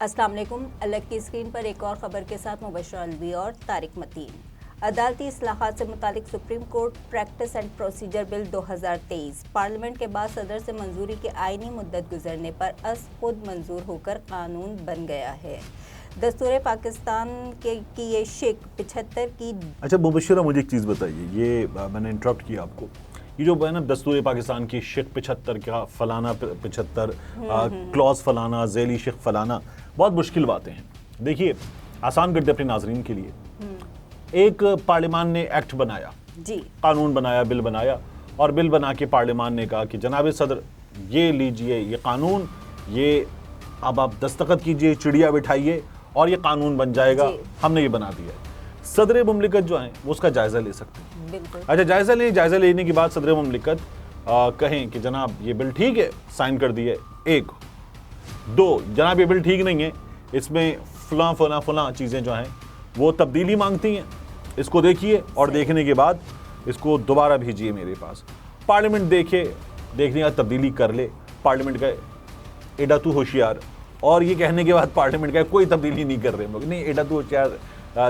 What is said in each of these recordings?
अस्सलाम वालेकुम। अलग की स्क्रीन पर एक और खबर के साथ मुबशरा अलवी और तारिक मतीन। अदालती इस्लाहात से मुतालिक supreme court practice and procedure bill 2023 parliament के बाद सदर से मंजूरी के आईनी मुद्दत गुजरने पर खुद मंजूर होकर कानून बन गया है। दस्तूर पाकिस्तान की ये शिक 75 की। अच्छा मुबशरा, मुझे एक चीज़ बताइए, ये मैंने इंटरप्ट किया आपको, ये जो है ना दस्तूर पाकिस्तान की शिक 75 का फलाना 75 क्लॉज फलाना झैली शिक फलाना, बहुत मुश्किल बातें हैं। देखिए, आसान कर दे अपने नाजरीन के लिए, एक पार्लियामान ने एक्ट बनाया जी, कानून बनाया, बिल बनाया, और बिल बना के पार्लियामान ने कहा कि जनाब सदर ये लीजिए ये कानून, ये अब आप दस्तखत कीजिए, चिड़िया बिठाइए और ये कानून बन जाएगा, हमने ये बना दिया है। सदर मुमलिकत जो है वो उसका जायजा ले सकते हैं। बिल्कुल। अच्छा, जायजा लेने के बाद सदर मुमलिकत कहें कि जनाब ये बिल ठीक है, साइन कर दिए। एक दो, जनाब ये बिल ठीक नहीं है, इसमें फलां फलां फलां चीज़ें जो हैं वो तब्दीली मांगती हैं, इसको देखिए और देखने के बाद इसको दोबारा भेजिए मेरे पास। पार्लियामेंट देखने का तब्दीली कर ले, पार्लियामेंट का एडा तू होशियार, और ये कहने के बाद पार्लियामेंट का कोई तब्दीली नहीं कर रहे हम लोग। नहीं, एडा तू होशियार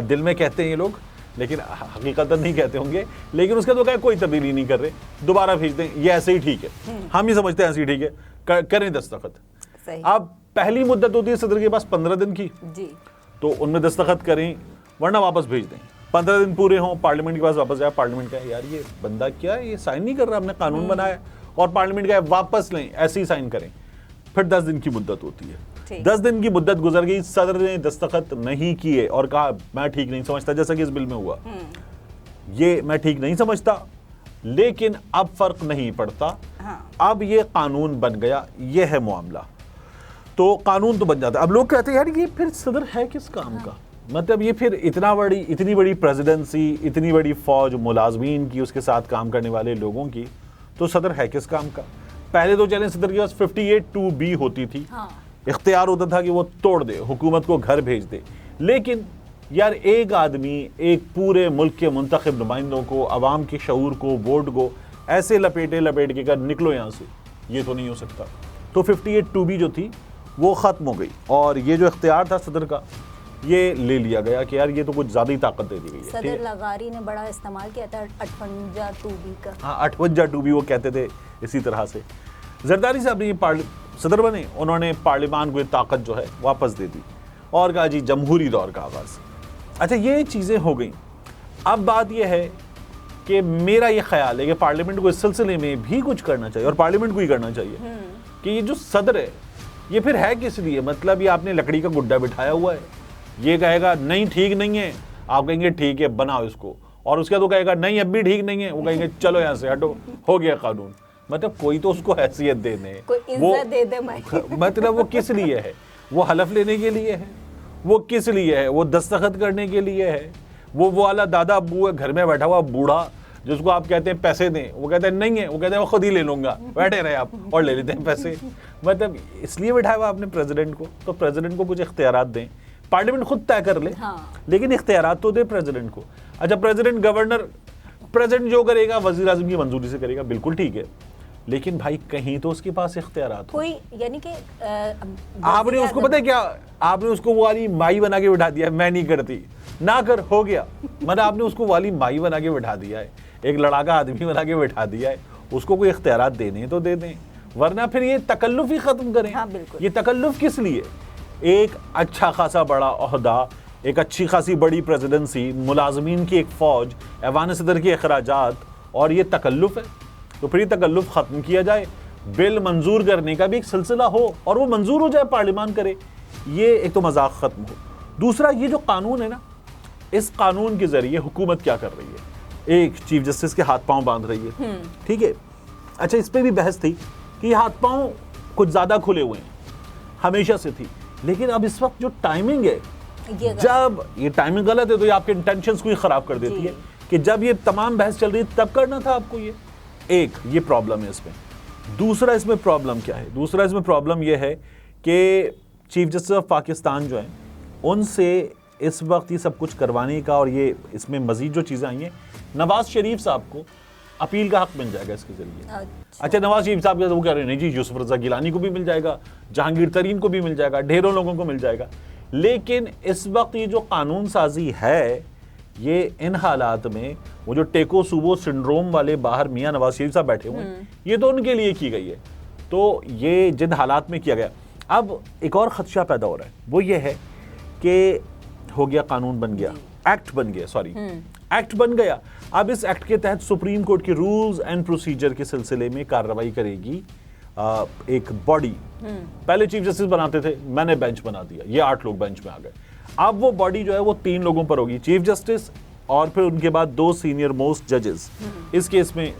दिल में कहते हैं ये लोग, लेकिन हकीकत नहीं कहते होंगे, लेकिन उसका तो क्या कोई तब्दीली नहीं कर रहे, दोबारा भेज दें, ये ऐसे ही ठीक है, हम ही समझते हैं ऐसे ही ठीक है, करें दस्तखत। अब पहली मुद्दत होती है सदर के पास 15 दिन की जी, तो उनमें दस्तखत करें, वरना वापस भेज दें। 15 दिन पूरे हों, पार्लियामेंट के पास वापस जाए, पार्लियामेंट का यार ये बंदा क्या है, ये साइन नहीं कर रहा, हमने कानून बनाया, और पार्लियामेंट का वापस लें, ऐसे ही साइन करें। फिर 10 दिन की मुद्दत होती है। 10 दिन की मुद्दत गुजर गई, सदर ने दस्तखत नहीं किए और कहा मैं ठीक नहीं समझता, जैसा कि इस बिल में हुआ, ये मैं ठीक नहीं समझता, लेकिन अब फर्क नहीं पड़ता, अब ये कानून बन गया, ये है मामला, तो कानून तो बन जाता है। अब लोग कहते हैं यार ये फिर सदर है किस काम का, मतलब ये फिर इतनी बड़ी प्रेसिडेंसी, इतनी बड़ी फौज मुलाजमीन की, उसके साथ काम करने वाले लोगों की, तो सदर है किस काम का। पहले तो चलें सदर के पास 58(2)B होती थी, इख्तियार होता था कि वो तोड़ दे, हुकूमत को घर भेज दे, लेकिन यार एक आदमी एक पूरे मुल्क के मुंतखब नुमाइंदों को, अवाम के शऊर को, वोट को ऐसे लपेट के कर निकलो यहाँ से, ये तो नहीं हो सकता। तो 58(2)B जो थी वो ख़त्म हो गई, और ये जो इख्तियार था सदर का ये ले लिया गया कि यार ये तो कुछ ज़्यादा ही ताकत दे दी गई है। सदर लगारी ने बड़ा इस्तेमाल किया था 58(2)B का। हाँ, 58(2)B वो कहते थे। इसी तरह से जरदारी साहब ने ये सदर बने, उन्होंने पार्लियामान को ये ताकत जो है वापस दे दी और कहा जी जमहूरी दौर का आगाज़। अच्छा, ये चीज़ें हो गई। अब बात यह है कि मेरा ये ख्याल है कि पार्लियामेंट को इस सिलसिले में भी कुछ करना चाहिए, और पार्लियामेंट को ही करना चाहिए कि ये जो सदर है ये फिर है किस लिए, मतलब ये आपने लकड़ी का गुड्डा बिठाया हुआ है, ये कहेगा नहीं ठीक नहीं है, आप कहेंगे ठीक है बनाओ इसको, और उसके बाद वो कहेगा नहीं अब भी ठीक नहीं है, वो कहेंगे चलो यहाँ से हटो, हो गया कानून। मतलब कोई तो उसको हैसियत दे दे, वो दे दे मतलब वो किस लिए है, वो हलफ लेने के लिए है, वो किस लिए है, वो दस्तखत करने के लिए है, वो वाला दादा अब्बू है घर में बैठा हुआ बूढ़ा जिसको आप कहते हैं पैसे दें, वो कहते हैं नहीं है, वो कहते हैं वो खुद ही ले लूंगा, बैठे रहे आप और ले लेते हैं पैसे। मतलब इसलिए बैठाया हुआ आपने प्रेसिडेंट को, तो प्रेसिडेंट को कुछ इख्तियारात दें, पार्लियामेंट खुद तय कर ले, लेकिन इख्तियारात तो दे प्रेसिडेंट को। अच्छा, प्रेसिडेंट प्रेसिडेंट जो करेगा वजीर आज़म की मंजूरी से करेगा, बिल्कुल ठीक है, लेकिन भाई कहीं तो उसके पास इख्तियारात कोई, यानी कि आपने उसको पता है क्या, आपने उसको वो वाली माई बना के बिठा दिया, मैं नहीं करती ना कर, हो गया, मतलब आपने उसको वाली माई बना के बिठा दिया है, एक लड़ाका आदमी बना के बिठा दिया है, उसको कोई इख्तियारात देने तो दे दें, वरना फिर ये तकल्लुफ ही खत्म करें। ये तकल्लुफ किस लिए, एक अच्छा खासा बड़ा ओहदा, एक अच्छी खासी बड़ी प्रेसिडेंसी, मुलाजमीन की एक फौज, ऐवान सदर के अखराजात, और ये तकल्लुफ है, तो फिर ये तकल्लुफ ख़त्म किया जाए, बिल मंजूर करने का भी एक सिलसिला हो और वो मंजूर हो जाए, पार्लियामान करे, ये एक तो मजाक ख़त्म हो। दूसरा, ये जो कानून है ना, इस कानून के ज़रिए हुकूमत क्या कर रही है, एक चीफ जस्टिस के हाथ पांव बांध रही है, ठीक है। अच्छा, इस पर भी बहस थी कि हाथ पांव कुछ ज़्यादा खुले हुए हैं, हमेशा से थी, लेकिन अब इस वक्त जो टाइमिंग है, जब ये टाइमिंग गलत है तो ये आपके इंटेंशंस को ही ख़राब कर देती है, कि जब ये तमाम बहस चल रही है तब करना था आपको ये। एक ये प्रॉब्लम है इसमें। दूसरा इसमें प्रॉब्लम क्या है, दूसरा इसमें प्रॉब्लम यह है कि चीफ जस्टिस ऑफ पाकिस्तान जो हैं, उनसे इस वक्त ये सब कुछ करवाने का, और ये इसमें मज़ीद जो चीज़ें आई हैं, नवाज़ शरीफ साहब को अपील का हक मिल जाएगा इसके जरिए। अच्छा, नवाज शरीफ साहब वो कह रहे हैं नहीं जी, यूसुफ रजा गिलानी को भी मिल जाएगा, जहांगीर तरीन को भी मिल जाएगा, ढेरों लोगों को मिल जाएगा। लेकिन इस वक्त ये जो कानून साजी है, ये इन हालात में वो जो टेको सुबो सिंड्रोम वाले बाहर मियां नवाज शरीफ साहब बैठे हुए हैं, ये तो उनके लिए की गई है। तो ये जिन हालात में किया गया, अब एक और खदशा पैदा हो रहा है, वो ये है कि हो गया, कानून बन गया, एक्ट बन गया, सॉरी एक्ट बन गया। अब इस एक्ट के तहत सुप्रीम कोर्ट के रूल्स एंड प्रोसीजर के सिलसिले में कार्रवाई करेगी एक बॉडी। पहले चीफ जस्टिस बनाते थे, मैंने बेंच बना दिया, ये 8 लोग बेंच में आ गए। अब वो बॉडी जो है वो 3 लोगों पर होगी, चीफ जस्टिस और फिर उनके बाद 2 सीनियर मोस्ट जजेस, इस केस में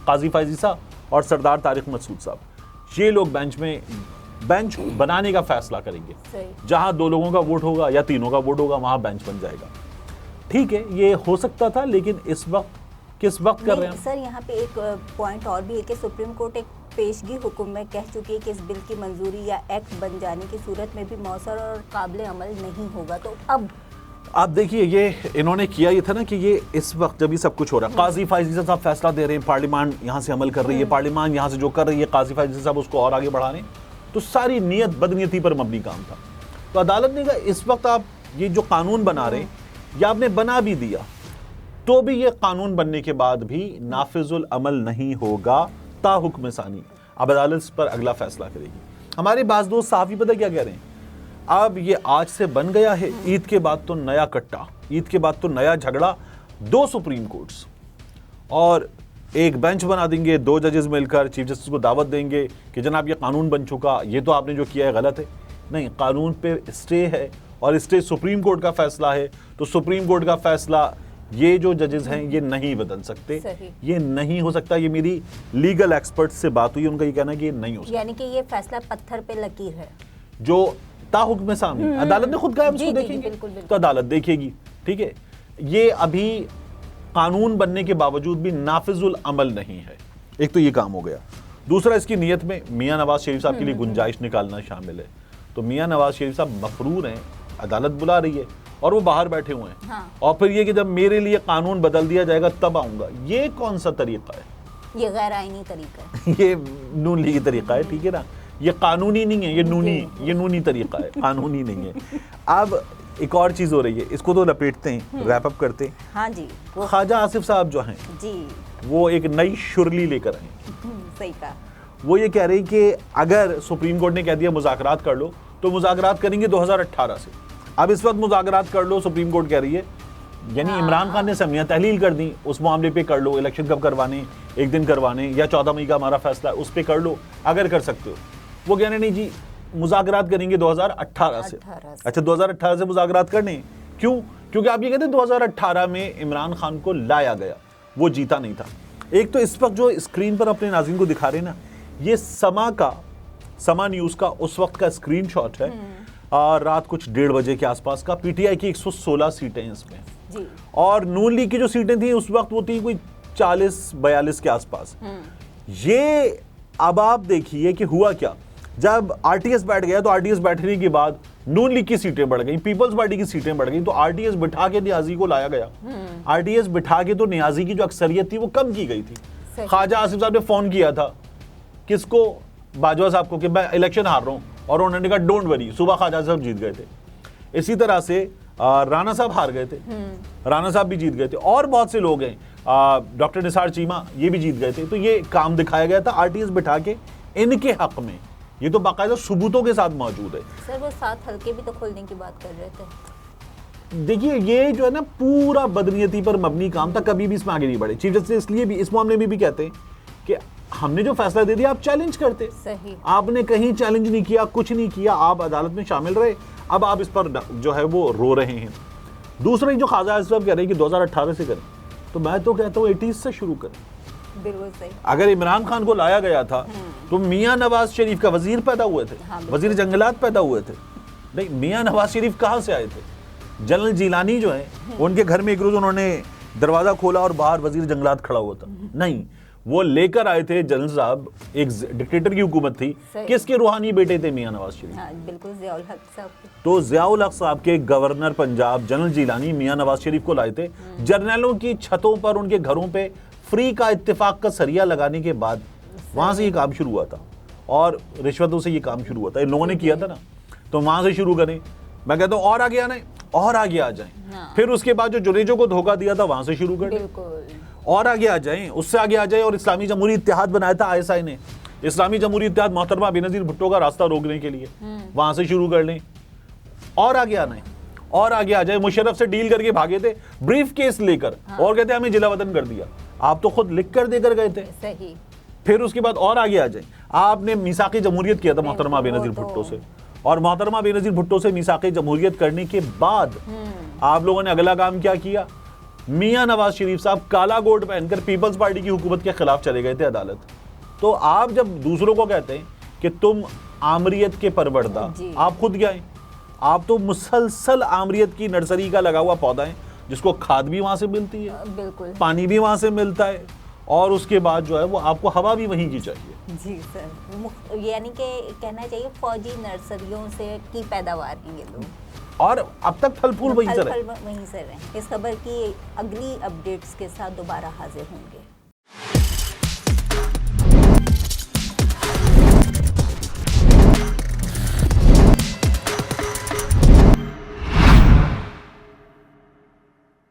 काजी फायजीसा और सरदार तारिक मसूद साहब। ये लोग बेंच बनाने का फैसला करेंगे। जहां 2 लोगों का वोट होगा या 3 का वोट होगा, वहां बेंच बन जाएगा। ठीक है, ये हो सकता था, लेकिन इस वक्त किस वक्त कर रहे हैं सर? यहाँ पे एक पॉइंट और भी है कि सुप्रीम कोर्ट एक पेशगी हुक्म में कह चुकी है कि इस बिल की मंजूरी या एक्ट बन जाने की सूरत में भी मौसर और काबिल अमल नहीं होगा। तो अब आप देखिए, ये इन्होंने किया ये था ना कि ये इस वक्त जब ये सब कुछ हो रहा है, काजी फायजीसा साहब फैसला दे रहे हैं, पार्लियामान यहाँ से अमल कर रही है, पार्लियामान यहाँ से जो कर रही है, काजी फायजीसा साहब उसको और आगे बढ़ा रहे हैं, तो सारी नीयत बदनीयती पर मबनी काम था। तो अदालत ने कहा इस वक्त आप ये जो कानून बना रहे हैं, या आपने बना भी दिया तो भी ये कानून बनने के बाद भी नाफिजुल अमल नहीं होगा ता हुक्म सानी। अब अदालत इस पर अगला फैसला करेगी। हमारे बाज़ दोस्त सहाफ़ी पता क्या कह रहे हैं, अब ये आज से बन गया है, ईद के बाद तो नया कट्टा, ईद के बाद तो नया झगड़ा, 2 सुप्रीम कोर्ट्स और एक बेंच बना देंगे, 2 जजेस मिलकर चीफ जस्टिस को दावत देंगे कि जनाब ये कानून बन चुका, ये तो आपने जो किया है गलत है। नहीं, कानून पे स्टे है और स्टे सुप्रीम कोर्ट का फैसला है, तो सुप्रीम कोर्ट का फैसला ये जो जजेस हैं ये नहीं बदल सकते, ये नहीं हो सकता। ये मेरी लीगल एक्सपर्ट से बात हुई, उनका ये कहना है कि ये नहीं हो सकता। यानी कि ये फैसला पत्थर पे लकीर है जो ताहुक्म सामने अदालत ने खुद कहा हम उसको देखेंगे, तो अदालत देखेगी। ठीक है, ये अभी कानून बनने के बावजूद भी नाफिजुल अमल नहीं है। एक तो ये काम हो गया। दूसरा, इसकी नीयत में मियां नवाज शरीफ साहब के लिए गुंजाइश निकालना शामिल है। तो मियां नवाज शरीफ साहब मफरूर हैं, अदालत बुला रही है और वो बाहर बैठे हुए हैं। हाँ। और फिर ये कि जब मेरे लिए कानून बदल दिया जाएगा तब आऊंगा, ये कौन सा तरीका है? ये गैर आईनी तरीका है। ये नून लीगी तरीका है, ठीक है ना, ये कानूनी नहीं है, ये नूनी तरीका है, कानूनी नहीं है। अब एक और चीज हो रही है, इसको तो लपेटते हैं, रैप अप करते हैं। हाँ जी, ख्वाजा आसिफ साहब जो हैं जी, वो एक नई शुरली लेकर आए। सही कहा। वो ये कह रही कि अगर सुप्रीम कोर्ट ने कह दिया मुज़ाकरात कर लो, तो मुज़ाकरात करेंगे 2018 से। अब इस वक्त मुज़ाकरात कर लो सुप्रीम कोर्ट कह रही है, यानी इमरान खान ने असम्बलियां तहलील कर दी, उस मामले पे कर लो, इलेक्शन कब करवाने, 1 दिन करवाने या 14 मई का हमारा फैसला है, उस पर कर लो अगर कर सकते हो। वो कह रहे नहीं जी, मुज़ाकरात करेंगे 2018 से। अच्छा, 2018 से मुज़ाकरात करने, क्यों? क्योंकि आप ये कहते हैं 2018 में इमरान खान को लाया गया, वो जीता नहीं था। एक तो इस वक्त जो स्क्रीन पर अपने नाज़रीन को दिखा रहे हैं ना, ये समा न्यूज़ का उस वक्त का स्क्रीनशॉट है, रात कुछ 1:30 बजे के आसपास का। पीटीआई की 116 सीटें इसमें जी। और नून लीग की जो सीटें थी उस वक्त वो थी कोई 40-42 के आसपास। ये अब आप देखिए कि हुआ क्या, जब आरटीएस बैठ गया तो आरटीएस बैठने के बाद नून लीग की सीटें बढ़ गई, पीपल्स पार्टी की सीटें बढ़ गई, तो आरटीएस बिठा के नियाजी को लाया गया। आरटीएस बिठा के तो नियाजी की जो अक्सरियत थी वो कम की गई थी। ख्वाजा आसिफ साहब ने फोन किया था किसको, बाजवा साहब को, कि मैं इलेक्शन हार रहा हूं, और उन्होंने कहा डोंट वरी, सुबह ख्वाजा साहब जीत गए थे। इसी तरह से राणा साहब हार गए थे, राणा साहब भी जीत गए थे, और बहुत से लोग हैं, डॉक्टर निसार चीमा ये भी जीत गए थे। तो ये काम दिखाया गया था आरटीएस बिठा के इनके हक में, ये तो बाकायदा सबूतों के साथ मौजूद है। सर वो 7 हल्के भी तो खोलने की बात कर रहे थे। देखिए, ये जो है ना पूरा बदनीयती पर मबनी काम था, कभी भी इसमें आगे नहीं बढ़े। चीफ जस्टिस इसलिए भी इस मामले में भी कहते हैं कि हमने जो फैसला दे दिया आप चैलेंज करते, सही, आपने कहीं चैलेंज नहीं किया, कुछ नहीं किया, आप अदालत में शामिल रहे, अब आप इस पर जो है वो रो रहे हैं। दूसरा जो ख्वाजा आसिफ साहब कह रहे हैं कि 2018 से करें, तो मैं तो कहता हूँ 80 से शुरू करें। बिल्कुल सही। अगर इमरान खान को लाया गया था तो मियां नवाज शरीफ का वजीर पैदा हुए थे, वजीर जंगलात पैदा हुए थे। नहीं, मियां नवाज शरीफ कहाँ से आए थे? जनरल जिलानी जो है उनके घर में एक रोज उन्होंने दरवाजा खोला और बाहर वजीर जंगलात खड़ा हुआ था। नहीं, वो लेकर आए थे जनरल साहब, एक डिक्टेटर की हुकूमत थी, किसके रूहानी बेटे थे? मियां नवाज शरीफ। हाँ, बिल्कुल, ज़ियाउल हक साहब। तो ज़ियाउल हक साहब के गवर्नर पंजाब जनरल जिलानी मियां नवाज शरीफ को लाए थे। जर्नलों की छतों पर, उनके घरों पे तफरी का इत्तेफाक का सरिया लगाने के बाद वहां से ये काम शुरू हुआ था और रिश्वतों से ये काम शुरू हुआ था। इन लोगों ने किया था ना, तो वहां से शुरू करें। मैं कहता हूँ और आगे आना है, और आगे आ जाएं। फिर उसके बाद जो जुनेजो को धोखा दिया था वहां से शुरू करें, और आगे आ जाएं, उससे आगे आ जाएं। और इस्लामी जमहूरी इत्तेहाद बनाया था ISI ने, इस्लामी जमहूरी इत्तेहाद मोहतरमा बेनज़ीर भुट्टो का रास्ता रोकने के लिए, वहां से शुरू कर लें। और आगे आना है, और आगे आ जाए। मुशर्रफ से डील करके भागे थे ब्रीफ केस लेकर, और कहते हमें जिला वतन कर दिया। आप तो खुद लिख कर देकर गए थे। सही। फिर उसके बाद और आगे आ जाए, आपने मीसाक़े जमहूरियत किया था मोहतरमा बेनज़ीर भुट्टो से, और मोहतरमा बेनज़ीर भुट्टो से मीसाक़े जमहूरियत करने के बाद आप लोगों ने अगला काम क्या किया? मियां नवाज शरीफ साहब काला कोट पहनकर पीपल्स पार्टी की हुकूमत के खिलाफ चले गए थे अदालत। तो आप जब दूसरों को कहते हैं कि तुम आमरीत के परवरदा, आप खुद क्या हैं? आप तो मुसलसल आमरीत की नर्सरी का लगा हुआ पौधा है, जिसको खाद भी वहां से मिलती है, बिल्कुल, पानी भी वहां से मिलता है, और उसके बाद जो है वो आपको हवा भी वहीं की चाहिए। जी सर, यानी कि कहना चाहिए फौजी नर्सरियों से की पैदावार हैं ये लोग, और अब तक फल फूल वहीं से रहे। इस खबर की अगली अपडेट्स के साथ दोबारा हाजिर होंगे।